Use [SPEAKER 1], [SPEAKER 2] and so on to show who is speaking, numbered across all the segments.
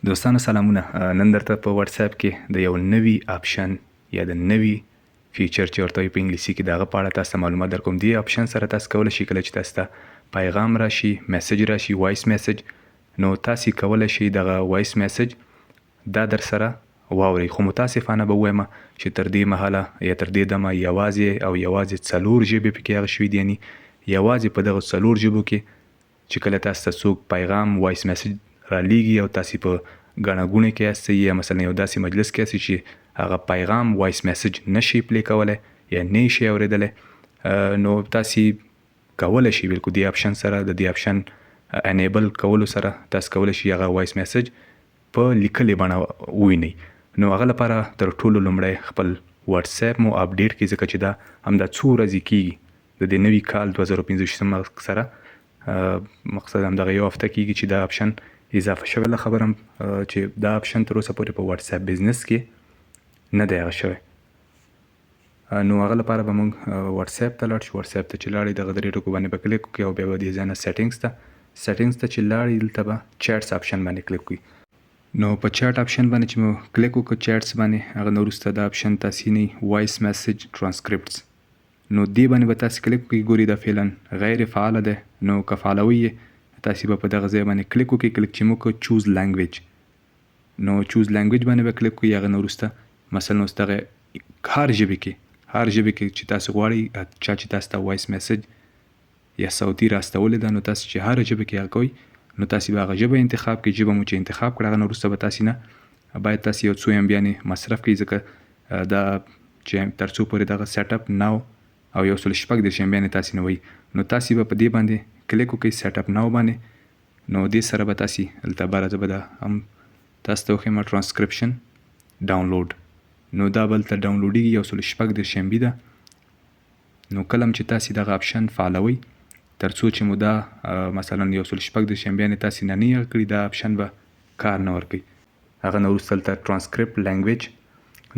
[SPEAKER 1] دوستانو سلامونه. نن درته په واتس اپ کې د یو نوي آپشن یا د نوي فیچر چې ورته په انګلیسي کې دغه په اړه تاسو ته معلومات درکوم. دې آپشن سره تاسو کولی شئ کله چې تاسو ته پیغام راشي، میسج راشي، وایس میسج، نو تاسو کولی شئ دغه وایس میسج دا در سره واورئ. خو متاسفانه به وایم چې تر دې مهاله یا تر دې دمه یوازې 4 ژبې پکې هغه شوي دي، یعنې یوازې په دغه 4 ژبو کې چې کله تاسو ته څوک پیغام وایس میسج رالیږي او تاسو په ګڼه ګوڼه کې یاستئ یا مثلا یو داسې مجلس کې یاستئ چې هغه پیغام وایس میسج نشي پلی کولی یا نه شي اوریدلی، نو تاسو کولی شئ بالکل دې آپشن سره د دې آپشن انیبل کولو سره تاسو کولی شئ هغه وایس میسج په لیکلې بڼه ووینئ. نو هغه لپاره تر ټولو لومړی خپل واتس اپ مو اپډیټ کړئ، ځکه چې دا همدا څو ورځې کېږي د دې نوي کال 2025 سره مقصد همدغه یو هفته کېږي چې دا آپشن اضافه شوی. له خبرم چې دا آپشن تر اوسه پورې په واتس اپ بزنس کې نه دی هغه شوی. نو هغه لپاره به موږ واتس اپ ته لاړ شو. واتس اپ ته چې لاړئ دغه 3 ټکو باندې به کلیک وکړئ او بیا به دې ځای نه سیټینګز ته چې لاړئ دلته به چیټس آپشن باندې کلیک کړئ. نو په چیټ آپشن باندې چې مو کلیک وکړو چیټس باندې، هغه نه وروسته دا آپشن تاسو نه وایس میسج ټرانسکریپټس، نو دې باندې به تاسو کلیک وکړئ. ګوري دا فعلا غیر فعال ده، نو که فعالوي تاسو به په دغه ځای باندې کلیک وکړئ. کلیک چې مو وکړو چوز لینګویج، نو چوز لینګویج باندې به کلیک وکړئ. هغه نه وروسته مثلا اوس دغه هر ژبې کې چې تاسو غواړئ چې تاسو ته وایس میسج یا صوتي راستولې ده، نو تاسو چې هر ژبه کې هغه کوئ نو تاسو به هغه ژبه انتخاب کړئ. ژبه مو چې انتخاب کړه هغه نه وروسته به تاسو نه باید تاسو یو څو MB مصرف کړئ، ځکه دا چې تر څو پورې دغه سیټ اپ ناو او 136 MB تاسو نه وي، نو تاسو به په دې باندې کلیک وکړئ سیټ اپ ناو باندې. نو دې سره به تاسو دلته باره زه به دا هم تاسو ته وښیم ټرانسکریپشن ډاونلوډ، نو دا به دلته ډاونلوډېږي 136 MB ده. نو کله چې تاسو دغه آپشن فعالوئ تر څو چې مو دا مثلا 136 MB تاسو نه یې کړي، دا آپشن به کار نه ورکوي. هغه نه وروسته دلته ټرانسکریپټ لینګویج،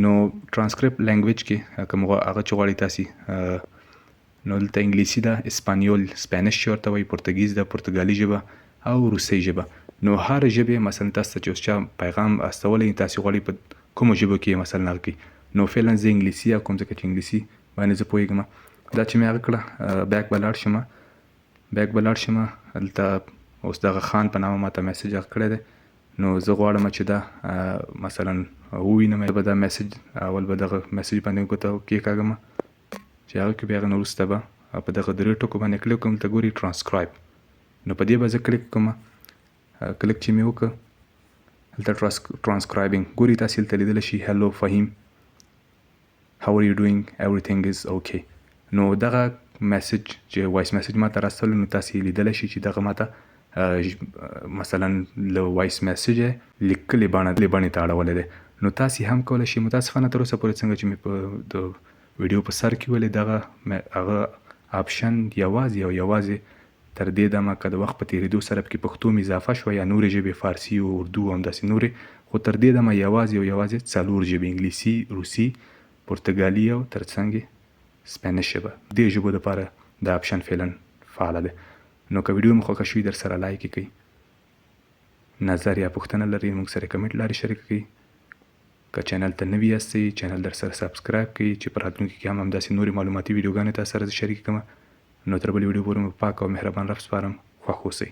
[SPEAKER 1] نو ټرانسکریپټ لینګویج کې کوم هغه چې غواړئ تاسو، نو دلته انګلیسي ده، اسپانیول سپینش چې ورته وایي، پرتګیز ده، پرتګالي ژبه او روسي ژبه. نو هر ژبې مثلا تاسو ته چې اوس چا پیغام استولی تاسو غواړئ په کومو ژبو کې مثلا هغه کوي، نو فعلا زه انګلیسي کوم ځکه چې انګلیسي باندې زه پوهېږم. دا چې مې هغه کړه بیک به لاړ شم دلته اوس دغه خان په نامه ماته میسج هغه کړی دی، نو زه غواړم چې دا مثلا ووینم. به دا میسج اول به دغه میسج باندې ګوته کېکاږم چې هغه کې بیا هغه نه وروسته به په دغه 3 ټکو باندې کلیک کوم. ته ګوري ټرانسکرایب، نو په دې به زه کلیک کوم. کلیک چې مې وکړ دلته ټرانسکرایبینګ ګوري تاسو دلته لیدلی شئ هلو فهیم how are you doing everything is okay. نو دغه میسج چې وایس میسج ماته راستلو، نو تاسو لیدلی شئ چې دغه ماته مثلا له وایس میسج لیکلې بڼې ته اړولی دی. نو تاسو هم کولی شئ، متاسفانه تر اوسه پورې څنګه چې مې په د ویډیو په سر کې ویلې دغه هغه آپشن یوازې تر دې دمه که د وخت په تېرېدو سره پکې پښتو م اضافه شوه یا نورې ژبې فارسي او اردو او همداسې نورې، خو تر دې دمه یوازې 4 ژبې انګلیسي، روسي، پرتګالي او ترڅنګ سپینش ژبه. دې ژبو دپاره دا آپشن فعلا فعاله ده. نو که ویډیو مو خوښه شوي در سره لایک یې کړئ، نظر یا پوښتنه لرئ موږ سره کمنټ لارې شریک کړئ. که چینل ته نوي یاستئ چینل در سره سبسکرایب کړئ چې په راتلونکي کې هم همداسې نورې معلوماتي ویډیوګانې تاسو سره شریک کړم. نو تر بلې ویډیو پورې مو پاک او مهربان رب سپارم. خوښ اوسئ.